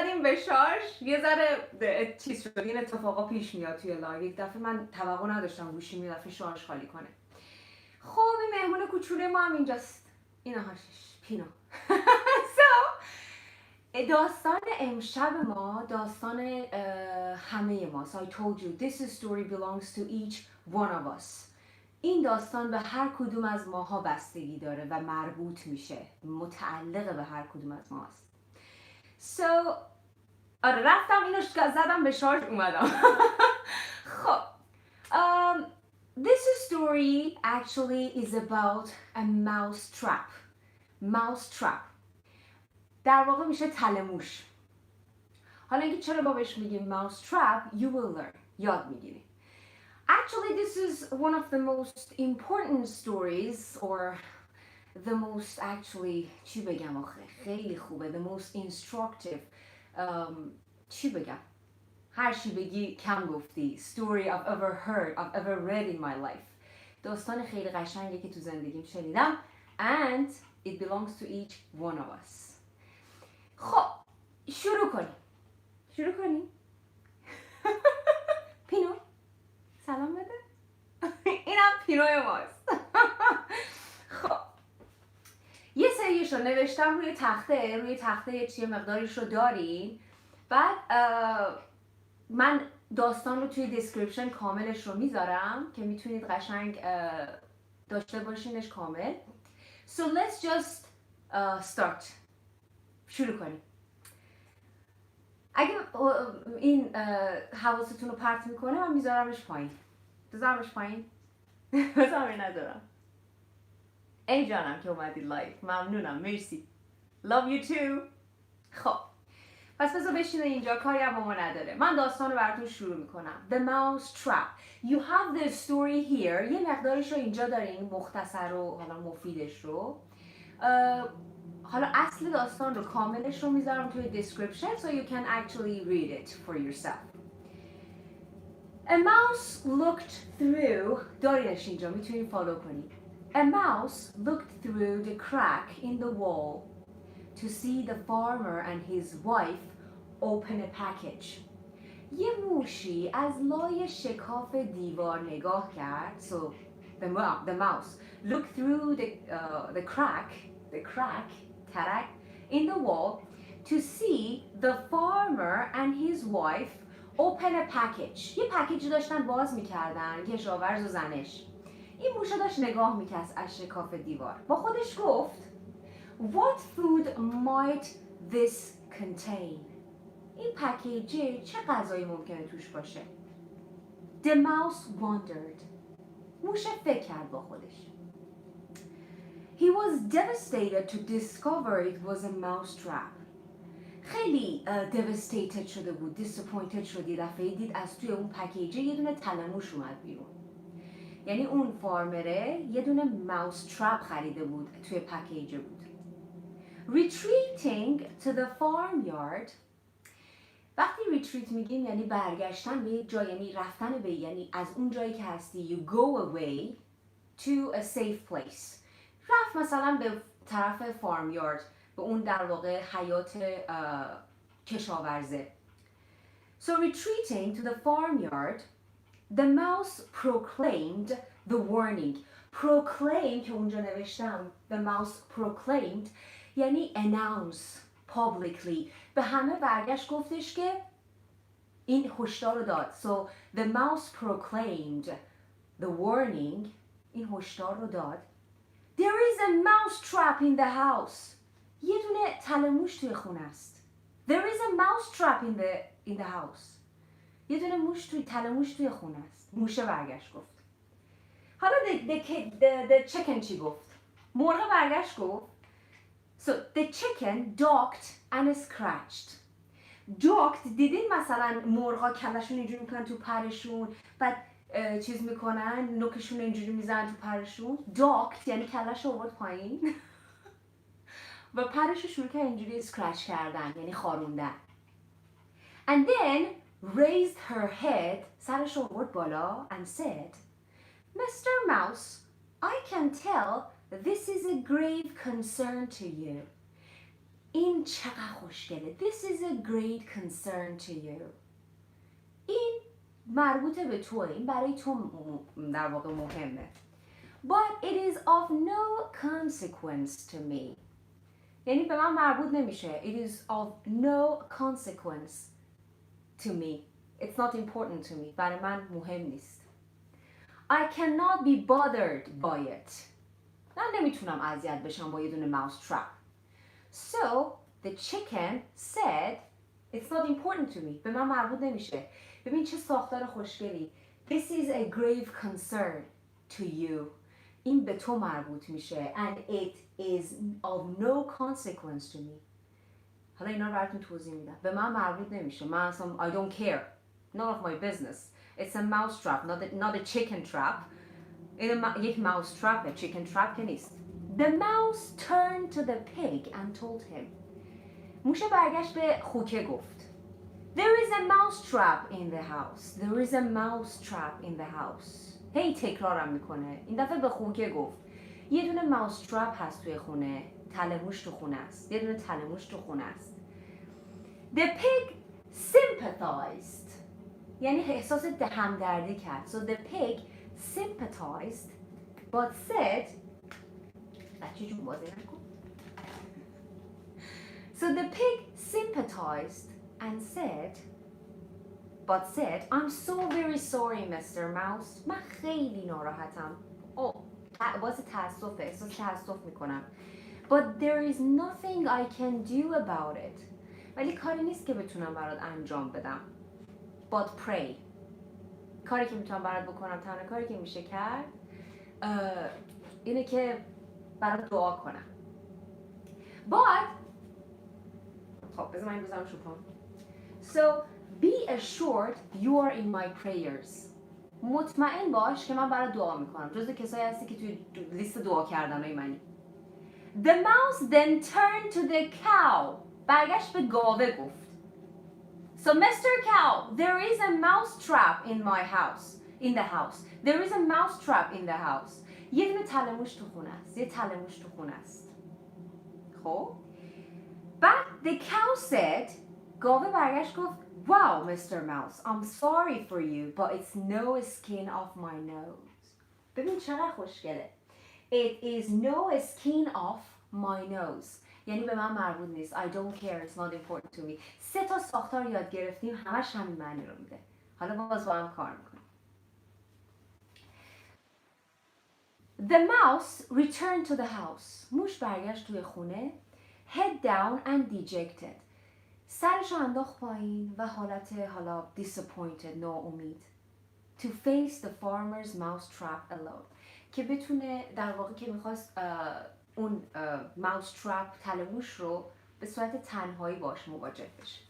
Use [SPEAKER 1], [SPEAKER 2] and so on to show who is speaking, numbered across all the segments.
[SPEAKER 1] زدیم به شارژ یه ذره چیز شد. این اتفاقا پیش میاد توی لایو. یک دفعه من توقع نداشتم گوشیم یه دفعه شارژ خالی کنه. خب این مهمون کوچوله ما هم اینجاست. این هاشش پینا. داستان امشب ما داستان همه ماست. I told you this story belongs to each one of us. این داستان به هر کدوم از ماها بستگی داره و مربوط میشه، متعلق به هر کدوم از ماست. So آره رفتم اینو زدم به شارژ اومدم. خب this story actually is about a mousetrap. mousetrap در واقع میشه تلموش. حالا اینکه چرا ما بهش میگیم mousetrap you will learn. یاد میگیری. Actually, this is one of the most important stories, or the most actually, چی بگم آخه خیلی خوبه, the most instructive, چی بگم هر چی بگی کم گفتی, story I've ever heard, I've ever read in my life. داستان خیلی قشنگی که تو زندگیم شنیدم and it belongs to each one of us. خب شروع کنیم. پینو سلام بده. اینم پینوی ماست. خب یه سریش رو نوشتم روی تخته چیه مقداریش رو دارین. بعد من داستان رو توی دیسکریپشن کاملش رو میذارم که میتونید قشنگ داشته باشینش کامل. So let's just start. شروع کنیم. اگه این حواستون رو پرت میکنه من میذارمش پایین. بذارم ندارم. ای جانم که اومدید لایو. ممنونم. مرسی. Love you too. خب پس بذار بشینه اینجا, کاری هم با ما نداره. من داستان رو براتون شروع میکنم. The mousetrap. You have the story here. یه مقدارش رو اینجا دارین, مختصر و حالا مفیدش رو. حالا اصل داستان رو کاملش رو میذارم توی description so you can actually read it for yourself. A mouse looked through, دارینش اینجا میتونین فالو کنید. A mouse looked through the crack in the wall to see the farmer and his wife open a package. یه موشی از لای شکاف دیوار نگاه کرد. So the mouse looked through the crack in the wall to see the farmer and his wife open a package. یه پکیج داشتن باز میکردن, کشاورز و زنش. این موشه داشت نگاه میکرد از شکاف دیوار. با خودش گفت What food might this contain? این پکیجه چه غذایی ممکنه توش باشه؟ The mouse wondered. موشه فکر کرد با خودش. He was devastated to discover it was a mousetrap. خیلی devastated شده بود, disappointed شد. یه دفعه دید از توی اون پکیجه یه دونه تلموش اومد بیرون. یعنی اون فارمره یه دونه mousetrap خریده بود, توی پکیجه بود. Retreating to the farmyard. وقتی retreat میگیم یعنی برگشتن به یک جای, یعنی رفتن به, یعنی از اون جایی که هستی you go away to a safe place. رفت مثلا به طرف farmyard, به اون در واقع حیات کشاورزه. So retreating to the farmyard, the mouse proclaimed the warning. Proclaim که اونجا نوشتم, the mouse proclaimed یعنی announce publicly. به همه برگشت گفتش که این هشدار رو داد. So the mouse proclaimed the warning. این هشدار رو داد. There is a mousetrap in the house. یه دونه تلموش توی خونه است. There is a mousetrap in the house. یه دونه تلموش توی خونه است. موشه برگشت گفت. حالا the chicken چی گفت؟ مرغ برگشت گفت. So the chicken docked and scratched. Docked, دیدین مثلا مرغا کلشون اینجوری میکنن تو پرشون, بعد چیز میکنن نوکشون اینجوری میزنن تو پرشون. Docked یعنی کلش رو آورد پایین و پرش رو شروع کرد اینجوری scratch کردن, یعنی خاروندن. And then raised her head, سرش رو آورد بالا and said, Mr. Mouse, I can tell this is a grave concern to you. این چقدر خوشگله. This is a great concern to you. این مربوط به توه. این برای تو در واقع مهمه. But it is of no consequence to me. یعنی به من مربوط نمیشه. It is of no consequence to me. It's not important to me. برای من مهم نیست. I cannot be bothered by it. من نمیتونم اذیت بشم با یه دونه mousetrap. So the chicken said it's not important to me. به من مربوط نمیشه. ببین چه ساختار خوشگلی. This is a grave concern to you. این به تو مربوط میشه. And it is of no consequence to me. حالا اینا رو براتون توضیح میدم. به من مربوط نمیشه. من اصلا I don't care. None of my business. It's a mousetrap, not a chicken trap. این یک mousetrap, chicken trap که نیست. The mouse turned to the pig and told him. موشه برگشت به خوکه گفت. There is a mousetrap in the house. There is a mousetrap in the house. هی تکرارم میکنه. این دفعه به خوکه گفت. یه دونه ماوسترپ هست توی خونه. تلموش تو خونه است. یه دونه تلموش تو خونه است. The pig sympathized. یعنی احساس همدردی کرد. So the pig sympathized but said بچه جون بازی نکن. So the pig sympathized and said I'm so very sorry Mr. Mouse. من خیلی ناراحتم. واسه تأسفه. احساس تأسف میکنم. But there is nothing I can do about it. ولی کاری نیست که بتونم برات انجام بدم. But pray. کاری که میتونم برات بکنم، تنها کاری که میشه کرد اینه که برات دعا کنم. But خب بذار من این بذارم شروع کنم. So be assured you are in my prayers. مطمئن باش که من برات دعا میکنم. جزو کسایی هستی که توی لیست دعا کردنای منی. The mouse then turned to the cow. برگشت به گاوه گفت. So Mr. Cow, there is a mousetrap in my house. In the house. There is a mousetrap in the house. یه دونه تلموش تو خونه است. یه تلموش تو خونه است. خب؟ بعد the cow said, گاوه برگشت گفت, Wow, Mr. Mouse, I'm sorry for you, but it's no skin off my nose. ببین چقدر خوشگله. It is no skin off my nose. یعنی به من مربوط نیست. I don't care, it's not important to me. 3 تا ساختار یاد گرفتیم، همش همین معنی رو میده. حالا باز با هم کار میکنیم. The mouse returned to the house. موش برگشت توی خونه. Head down and dejected. سرش انداخت پایین و حالت حالا disappointed، ناامید. To face the farmer's mousetrap alone. که بتونه در واقع که میخواست اون mousetrap تلموش رو به صورت تنهایی باش مواجه بشه.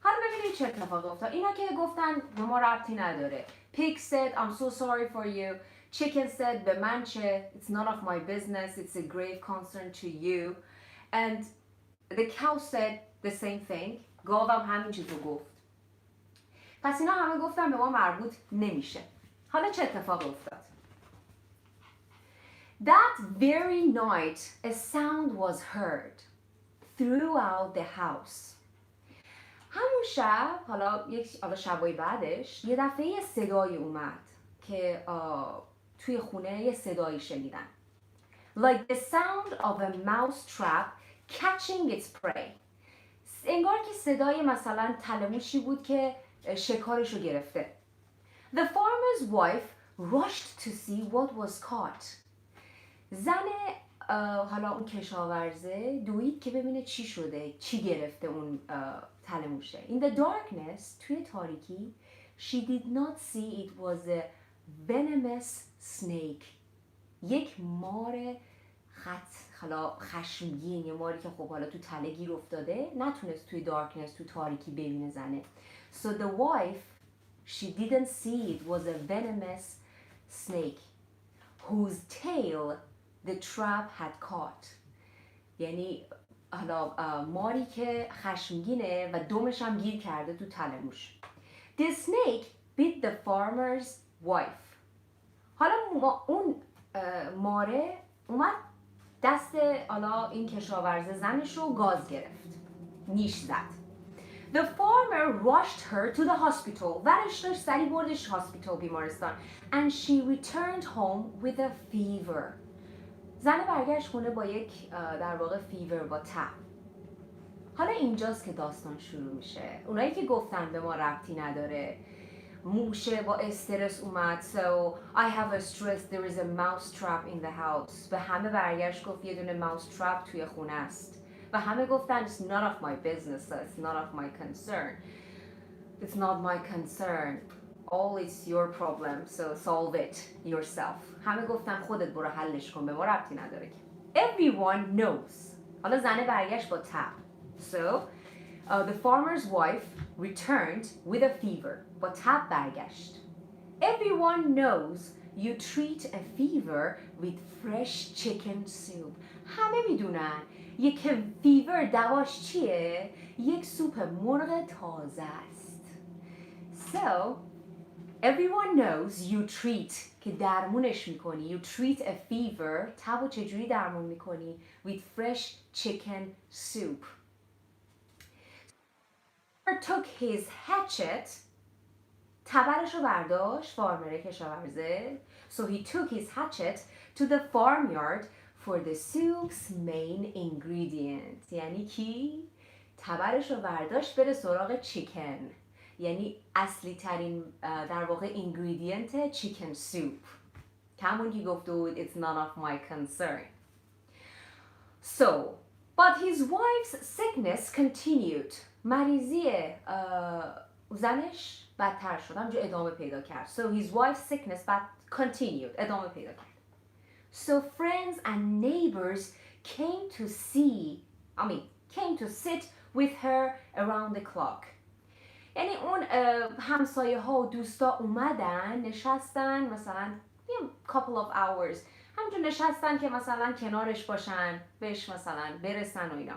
[SPEAKER 1] حالا ببینید چه اتفاقی افتاد. اینا که گفتن به ما ربطی نداره. Pig said I'm so sorry for you. Chicken said به من چه. It's none of my business. It's a grave concern to you. And the cow said the same thing. گاوم همین چیزو گفت. پس اینا همه گفتن به ما مربوط نمیشه. حالا چه اتفاقی افتاد؟ That very night a sound was heard throughout the house. همون شب، حالا شبای بعدش یه دفعه یه صدایی اومد که توی خونه یه صدایی شنیدن. Like the sound of a mousetrap catching its prey. انگار که صدای مثلا تلموشی بود که شکارشو گرفته. The farmer's wife rushed to see what was caught. زن حالا اون کشاورزه دوید که ببینه چی شده، چی گرفته اون تلموشه. In the darkness, توی تاریکی, she did not see it was a venomous snake. یک مار خشمگین، یه ماری که خب حالا تو تله گیر افتاده، نتونست توی دارکنس، تو تاریکی ببینه زنه. So the wife, she didn't see it was a venomous snake whose tail the trap had caught. یعنی حالا ماری که خشمگینه و دمش هم گیر کرده تو تلموش. The snake bit the farmer's wife. حالا اون ماره اومد دست حالا این کشاورز زنش رو گاز گرفت، نیش زد. The farmer rushed her to the hospital. ورش داشت سری بردش هاسپیتال، بیمارستان. And she returned home with a fever. زن برگشت خونه با یک در واقع فیور، با تب. حالا اینجاست که داستان شروع میشه. اونایی که گفتن به ما ربطی نداره، موشه با استرس اومد. So I have a stress, there is a mousetrap in the house. به همه برگشت گفت یه دونه mousetrap توی خونه است. و همه گفتن it's none of my business, so it's none of my concern. It's not my concern. All it's your problem, so solve it yourself. همه گفتن خودت برو حلش کن، به ما ربطی نداره که. Everyone knows. حالا زنه برگشت با تب. So the farmer's wife returned with a fever. با تب برگشت. Everyone knows you treat a fever with fresh chicken soup. همه میدونن یک فیور دواش چیه؟ یک سوپ مرغ تازه است. So everyone knows you treat که درمونش میکنی. You treat a fever. تب و چجوری درمون میکنی؟ With fresh chicken soup. Took his hatchet. تبرش رو برداشت، فارمره کشاورزه. So he took his hatchet to the farmyard for the soup's main ingredient. یعنی کی؟ تبرش رو برداشت بره سراغ چیکن. یعنی اصلی ترین در واقع ingredient چیکن سوپ. همون که گفته بود it's none of my concern. So, but his wife's sickness continued. مریضی زنش بدتر شد، همونجا ادامه پیدا کرد. So his wife's sickness continued. ادامه پیدا کرد. So friends and neighbors came to sit with her around the clock. یعنی اون همسایه ها و دوستا اومدن نشستن مثلا couple of hours، همونجا نشستن که مثلا کنارش باشن، بهش مثلا برسن و اینا.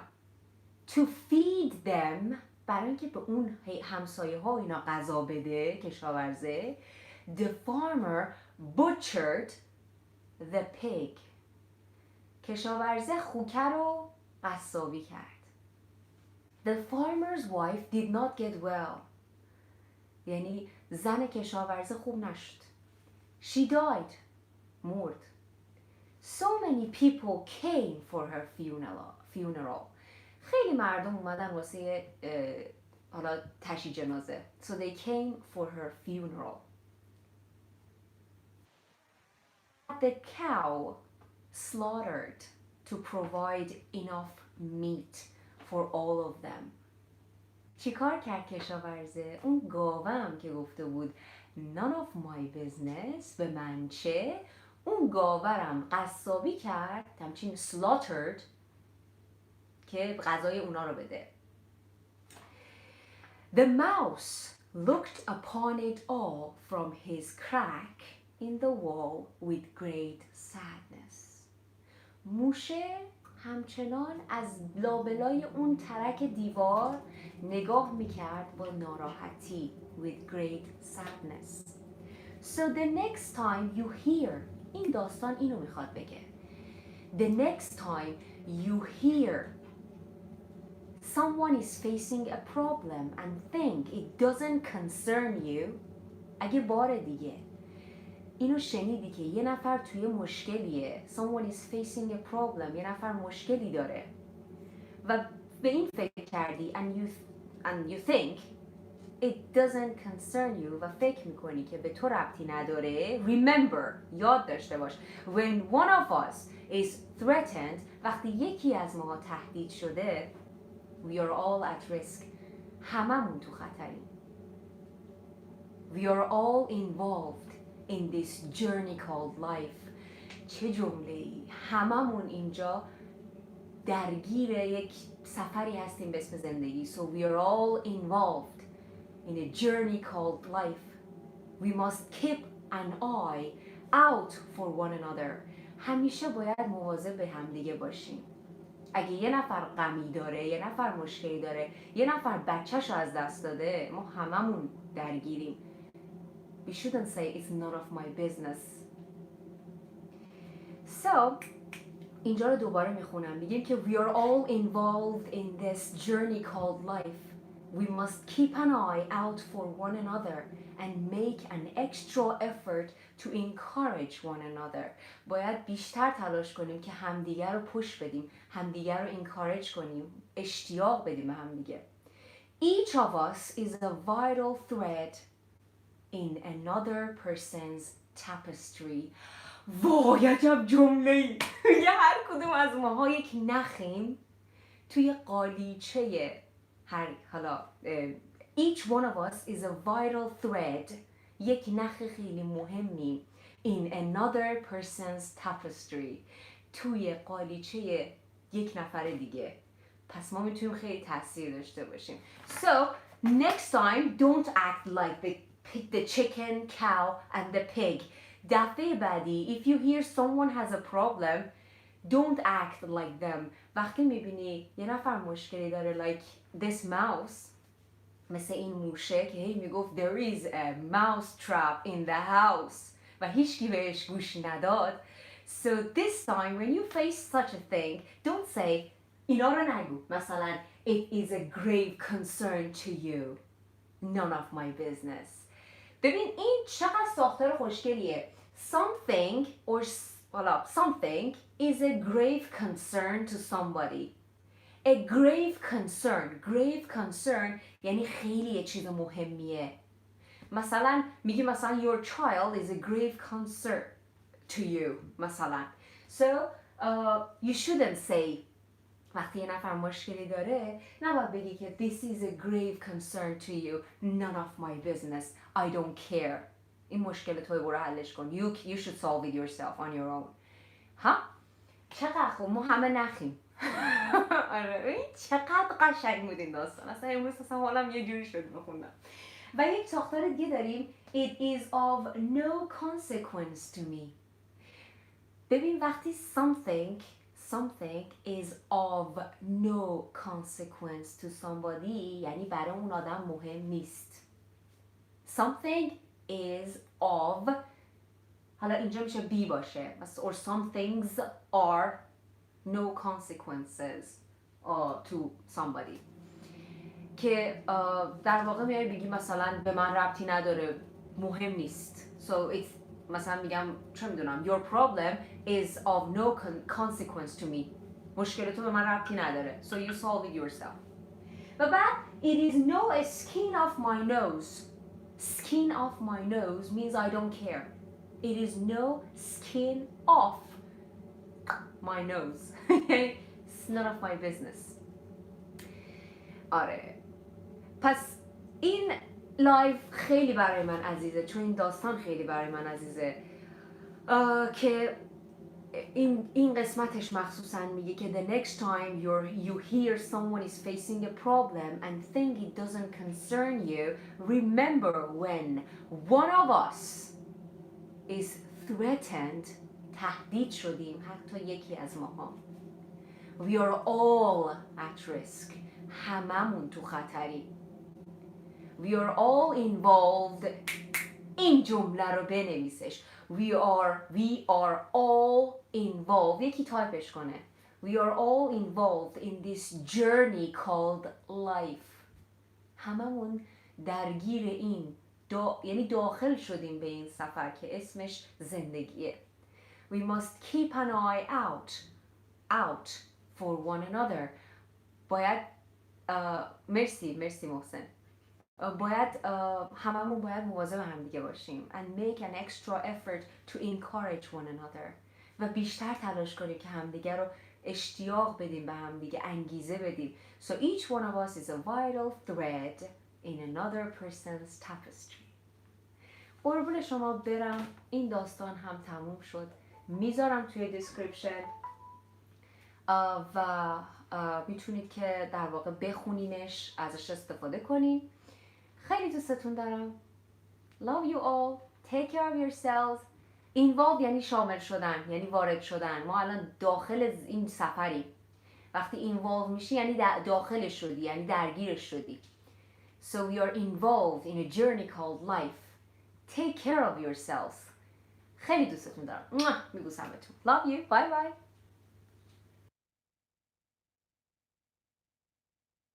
[SPEAKER 1] To feed them، برای اینکه به اون همسایه ها اینا غذا بده کشاورزه. The farmer butchered the pig. کشاورزه خوکه رو قصابی کرد. The farmer's wife did not get well. یعنی زن کشاورزه خوب نشد. She died. مرد. So many people came for her funeral. خیلی مردم اومدن واسه حالا تشییع جنازه. So they came for her funeral. The cow slaughtered to provide enough meat for all of them. چیکار کرد کشاورزه؟ اون گاوم که گفته بود none of my business، به من چه؟ اون گاورم قصابی کرد، همچین slaughtered، که غذای اونا رو بده. The mouse looked upon it all from his crack in the wall with great sadness. موشه همچنان از لابلای اون ترک دیوار نگاه میکرد با ناراحتی. With great sadness. So the next time you hear، این داستان اینو میخواد بگه. The next time you hear someone is facing a problem and think it doesn't concern you، اگه بار دیگه اینو شنیدی که یه نفر توی مشکلیه، someone is facing a problem، یه نفر مشکلی داره و به این فکر کردی and you think it doesn't concern you و فکر میکنی که به تو ربطی نداره. Remember، یاد داشته باش، when one of us is threatened، وقتی یکی از ما تهدید شده، we are all at risk، هممون تو خطریم. We are all involved in this journey called life. چه جمله‌ای، هممون اینجا درگیر یک سفری هستیم به اسم زندگی. So we are all involved in a journey called life. We must keep an eye out for one another. همیشه باید مواظب به هم دیگه باشیم. اگه یه نفر غمی داره، یه نفر مشکلی داره، یه نفر بچه‌شو از دست داده، ما هممون درگیریم. We shouldn't say it's none of my business. So اینجا رو دوباره میخونم. میگیم که we are all involved in this journey called life. We must keep an eye out for one another and make an extra effort to encourage one another. باید بیشتر تلاش کنیم که همدیگر رو پوش بدیم، همدیگر رو encourage کنیم، اشتیاق بدیم به همدیگه. Each of us is a vital thread in another person's tapestry. وای عجب جمله. یه هر کدوم از ماها یک نخیم توی قالیچه هر حالا each one of us is a vital thread، یک نخ خیلی مهمی in another person's tapestry، توی قالیچه یک نفر دیگه. پس ما میتونیم خیلی تاثیر داشته باشیم. So next time don't act like the chicken, cow and the pig. دفعه بعدی if you hear someone has a problem don't act like them. وقتی میبینی یه نفر مشکلی داره like this mouse، مثل این موشه که هی میگفت there is a mousetrap in the house و هیچکی بهش گوش نداد. So this time when you face such a thing don't say اینا رو نگو. مثلا it is a grave concern to you, none of my business. ببین این چقدر ساختار خوشگلیه. Something or something is a grave concern to somebody. A grave concern یعنی خیلی یه چیز مهمیه. مثلا میگی مثلا your child is a grave concern to you مثلا. So you shouldn't say وقتی یه نفر مشکلی داره نباید بگی که this is a grave concern to you, none of my business, I don't care. این مشکل توی برو حلش کن. You should solve it yourself on your own. ها؟ چقدر خوب. ما همه نخیم. آره چقدر قشنگ بود این داستان. اصلا امروز اصلا حالم یه جوری شد بخوندم. و یک ساختار دیگه داریم it is of no consequence to me. ببین وقتی something is of no consequence to somebody یعنی برای اون آدم مهم نیست. Something is of حالا اینجا میشه be باشه or some things are no consequences to somebody که در واقع میای بگی مثلا به من ربطی نداره، مهم نیست. So it's مثلا میگم چه میدونم your problem is of no consequence to me. مشکل تو به من ربطی نداره. So you solve it yourself. و بعد it is no skin off my nose. Skin off my nose means I don't care. It is no skin off my nose. It's none of my business. آره. پس این لایو خیلی برای من عزیزه، چون این داستان خیلی برای من عزیزه که این قسمتش مخصوصا میگه که the next time you hear someone is facing a problem and think it doesn't concern you, remember when one of us is threatened، تهدید شدیم، حتی یکی از ماها. We are all at risk. هممون تو خطری. We are all involved. این جمله رو بنویسش. We are all involved. یکی تایپش کنه. We are all involved in this journey called life. هممون درگیر این یعنی داخل شدیم به این سفر که اسمش زندگیه. We must keep an eye out for one another. باید مرسی محسن. باید هممون باید مواظب هم دیگه باشیم and make an extra effort to encourage one another و بیشتر تلاش کنیم که همدیگه رو اشتیاق بدیم به همدیگه، انگیزه بدیم. So each one of us is a vital thread in another person's tapestry. قربون شما برم. این داستان هم تموم شد. میذارم توی دیسکریپشن و میتونید که در واقع بخونینش، ازش استفاده کنین. خیلی دوستتون دارم. Love you all. Take care of yourselves. Involve یعنی شامل شدن، یعنی وارد شدن. ما الان داخل این سفریم. وقتی involve میشی یعنی داخل شدی، یعنی درگیرش شدی. So we are involved in a journey called life. Take care of yourselves. خیلی دوستتون دارم. میبوسم بهتون. Love you. Bye bye.